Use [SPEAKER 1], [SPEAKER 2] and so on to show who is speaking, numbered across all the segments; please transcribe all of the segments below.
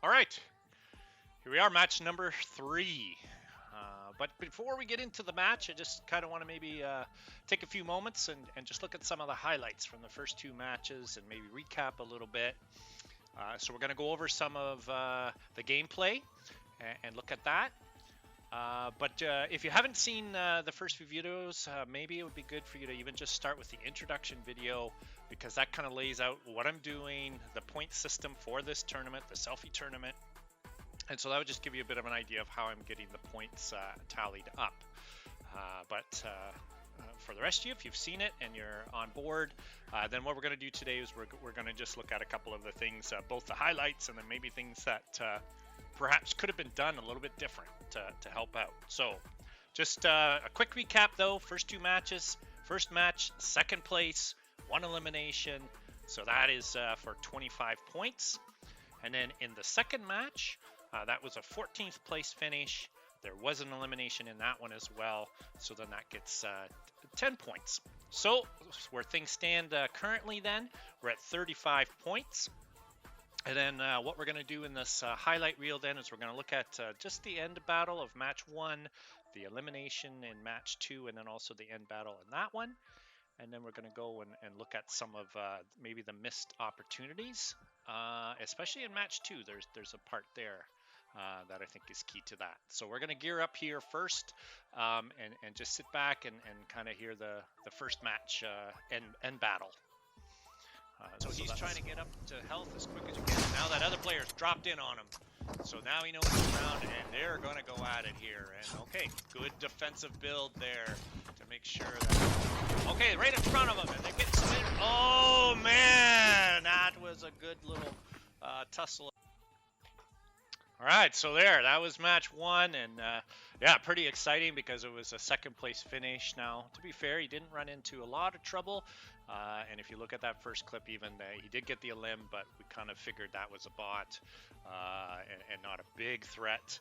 [SPEAKER 1] All right, here we are, match number 3. But before we get into the match, I just kind of want to maybe take a few moments and just look at some of the highlights from the first 2 matches and maybe recap a little bit. So we're going to go over some of the gameplay and look at that. But if you haven't seen the first few videos, maybe it would be good for you to even just start with the introduction video, because that kind of lays out what I'm doing, the point system for this tournament, the Selfie tournament. And so that would just give you a bit of an idea of how I'm getting the points tallied up. But for the rest of you, if you've seen it and you're on board, then what we're going to do today is we're going to just look at a couple of the things, both the highlights and then maybe things that perhaps could have been done a little bit different to help out. So just a quick recap though. First 2 matches. First match, 2nd place, 1 elimination. So that is for 25 points. And then in the 2nd match, that was a 14th place finish. There was an elimination in that one as well. So then that gets 10 points. So where things stand currently then, we're at 35 points. And then what we're going to do in this highlight reel then is we're going to look at just the end battle of match 1, the elimination in match 2, and then also the end battle in that one. And then we're going to go and look at some of maybe the missed opportunities, especially in match 2. There's a part there that I think is key to that. So we're going to gear up here first and just sit back and kind of hear the first match end battle. So he's trying to get up to health as quick as you can. Now that other player's dropped in on him. So now he knows he's around, and they're going to go at it here. And okay, good defensive build there to make sure that... Okay, right in front of him, and they're getting split. Oh, man! That was a good little tussle. All right, so that was match 1, and yeah, pretty exciting because it was a 2nd place finish. Now, to be fair, he didn't run into a lot of trouble, and if you look at that first clip, even he did get the elim, but we kind of figured that was a bot and not a big threat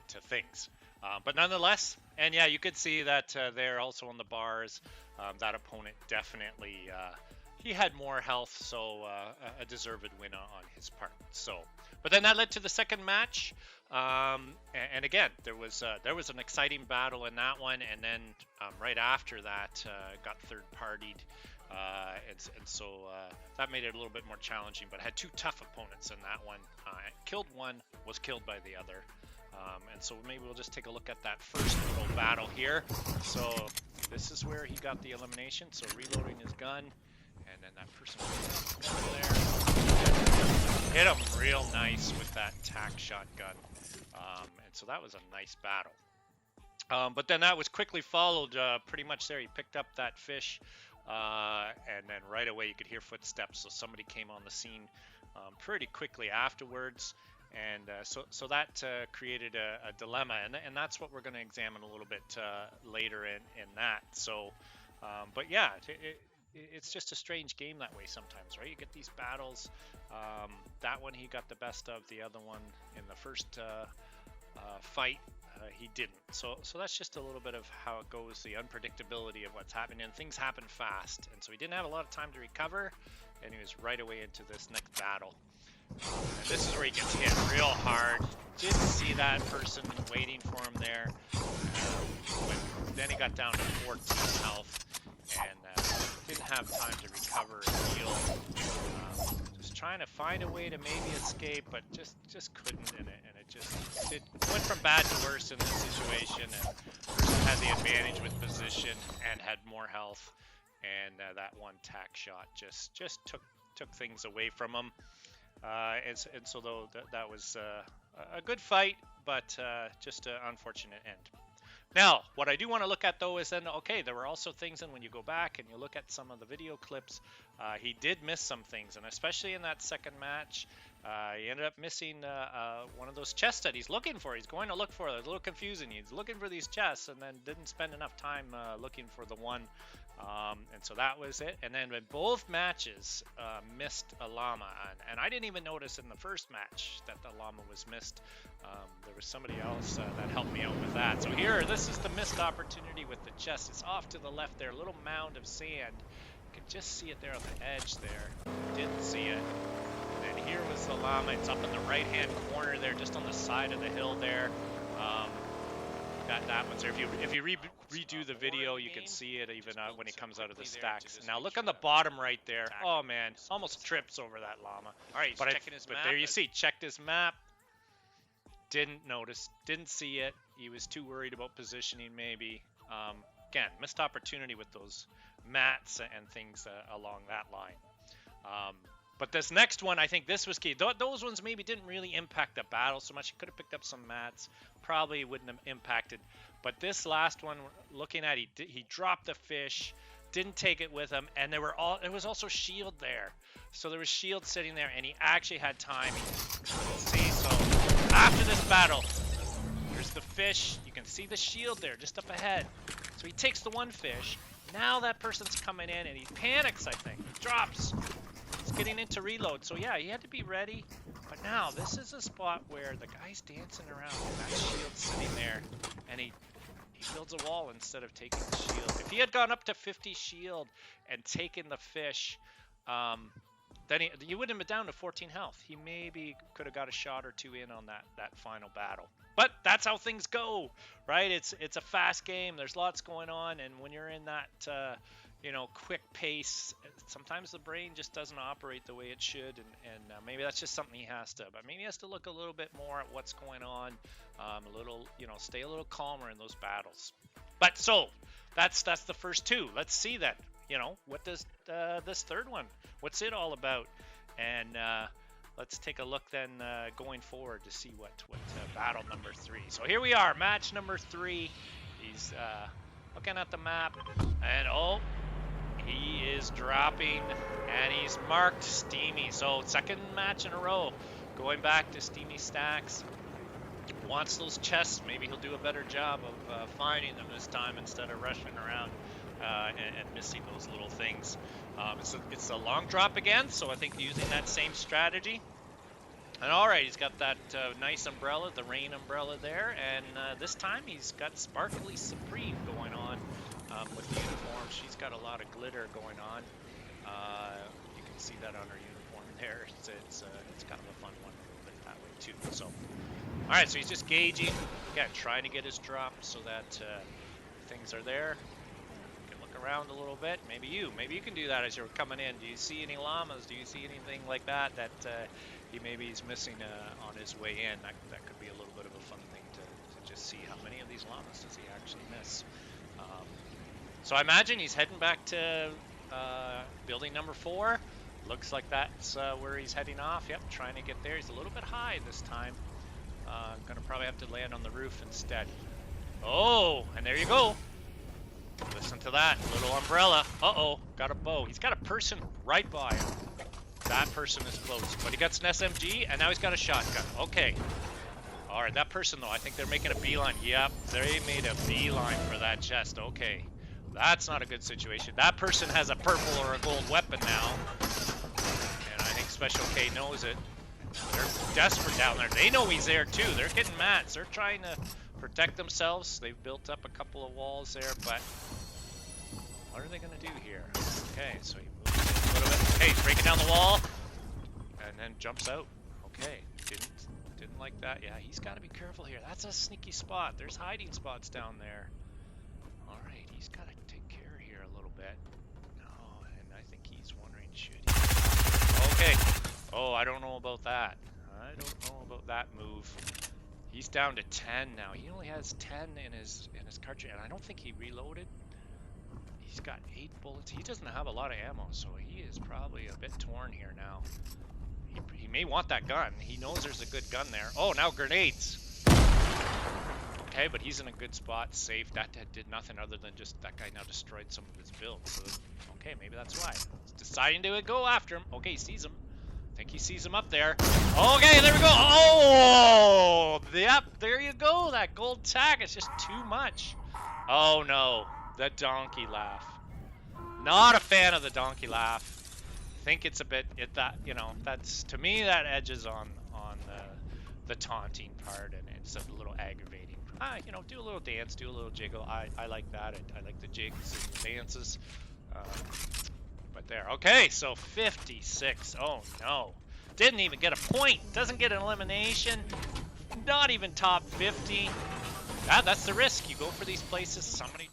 [SPEAKER 1] to things. But nonetheless, and yeah, you could see that there also on the bars, that opponent definitely he had more health, so a deserved win on his part. So, but then that led to the 2nd match, and again there was an exciting battle in that one, and then right after that got third-partied, and so that made it a little bit more challenging. But had 2 tough opponents in that one. Killed one, was killed by the other, and so maybe we'll just take a look at that first little battle here. So this is where he got the elimination. So reloading his gun. And then that person over there hit him real nice with that tac shotgun. And so that was a nice battle. But then that was quickly followed pretty much there. He picked up that fish, and then right away you could hear footsteps. So somebody came on the scene pretty quickly afterwards. And so that created a dilemma. And that's what we're going to examine a little bit later in that. So, but yeah, it's just a strange game that way sometimes, right? You get these battles. That one he got the best of. The other one in the first fight he didn't. So that's just a little bit of how it goes, the unpredictability of what's happening, and things happen fast. And so he didn't have a lot of time to recover, and he was right away into this next battle. And this is where he gets hit real hard. Didn't see that person waiting for him there. But then he got down to 14 health. And didn't have time to recover and heal. Just trying to find a way to maybe escape, but just couldn't, and it just went from bad to worse in this situation. And person had the advantage with position and had more health, and that one tac shot just took things away from him. And so though that was a good fight, but just an unfortunate end. Now, what I do want to look at, though, is then, okay, there were also things, and when you go back and you look at some of the video clips, he did miss some things, and especially in that 2nd match, he ended up missing one of those chests that he's looking for. He's going to look for it. It's a little confusing. He's looking for these chests and then didn't spend enough time looking for the one, and so that was it. And then in both matches, missed a llama, and I didn't even notice in the first match that the llama was missed. There was somebody else that helped me out with that. So here, this is the missed opportunity with the chest. It's off to the left there, a little mound of sand. You can just see it there on the edge there. Didn't see it. And then and here was the llama. It's up in the right-hand corner there, just on the side of the hill there. That one's there. If you redo the video, you can see it even when it comes out of the stacks. Now look on the bottom right there. Oh man, almost trips over that llama.
[SPEAKER 2] All right,
[SPEAKER 1] But
[SPEAKER 2] checking his map.
[SPEAKER 1] there you see, checked his map. Didn't notice, didn't see it. He was too worried about positioning maybe. Again, missed opportunity with those mats and things along that line. But this next one, I think this was key. Those ones maybe didn't really impact the battle so much. He could have picked up some mats. Probably wouldn't have impacted. But this last one, looking at, he dropped the fish, didn't take it with him, and there was also shield there. So there was shield sitting there, and he actually had time. See, so after this battle, there's the fish. You can see the shield there just up ahead. So he takes the one fish. Now that person's coming in, and he panics, I think. Drops. He's getting into reload. So yeah, he had to be ready. But now this is a spot where the guy's dancing around with that shield sitting there, and he builds a wall instead of taking the shield. If he had gone up to 50 shield and taken the fish, then he wouldn't have been down to 14 health. He maybe could have got a shot or two in on that final battle. But that's how things go, right? It's a fast game. There's lots going on, and when you're in that quick pace, sometimes the brain just doesn't operate the way it should, and maybe that's just something he has to. But maybe he has to look a little bit more at what's going on, stay a little calmer in those battles. But so that's the first two. Let's see that. What does this third one? What's it all about? And let's take a look then going forward to see what battle number 3. So here we are, match number 3. He's looking at the map, and he is dropping, and he's marked Steamy. So second match in a row, going back to Steamy stacks. Wants those chests. Maybe he'll do a better job of finding them this time instead of rushing around and missing those little things. It's a long drop again, so I think using that same strategy. And all right, he's got that nice umbrella, the rain umbrella there, and this time he's got Sparkly Supreme going on with the uniform. She's got a lot of glitter going on. You can see that on her uniform there. It's kind of a fun one a little bit that way too. So, all right, so he's just gauging, again, trying to get his drop so that things are there. Around a little bit. Maybe you can do that as you're coming in. Do you see any llamas? Do you see anything like that he's missing on his way in? That could be a little bit of a fun thing to just see how many of these llamas does he actually miss. So I imagine he's heading back to building number 4. Looks like that's where he's heading off. Yep, trying to get there. He's a little bit high this time. Gonna probably have to land on the roof instead. Oh, and there you go. Listen to that, little umbrella. Uh-oh, got a bow. He's got a person right by him. That person is close, but he gets an SMG, and now he's got a shotgun. Okay. All right, that person, though, I think they're making a beeline. Yep, they made a beeline for that chest. Okay, that's not a good situation. That person has a purple or a gold weapon now, and I think Special K knows it. They're desperate down there. They know he's there, too. They're getting mats. They're trying to protect themselves. They've built up a couple of walls there, but what are they going to do here? Okay, so he moves in a little bit. Okay, he's breaking down the wall, and then jumps out. Okay, didn't like that. Yeah, he's got to be careful here. That's a sneaky spot. There's hiding spots down there. All right, he's got to take care here a little bit. Oh, and I think he's wondering, should he? Okay. Oh, I don't know about that. I don't know about that move. He's down to 10 now. He only has 10 in his cartridge, and I don't think he reloaded. He's got 8 bullets. He doesn't have a lot of ammo, so he is probably a bit torn here now. He may want that gun. He knows there's a good gun there. Oh, now grenades. Okay, but he's in a good spot, safe. That did nothing other than just that guy now destroyed some of his builds. So, okay, maybe that's why. He's deciding to go after him. Okay, he sees him. I think he sees him up there. Okay, there we go. Oh, yep, there you go. That gold tag is just too much. Oh no, the donkey laugh. Not a fan of the donkey laugh. Think it's a bit that's, to me, that edges on the taunting part, and it's a little aggravating. Do a little dance, do a little jiggle. I like that. I like the jigs and the dances. But there. Okay, so 56. Oh no. Didn't even get a point. Doesn't get an elimination. Not even top 50. That's the risk. You go for these places, somebody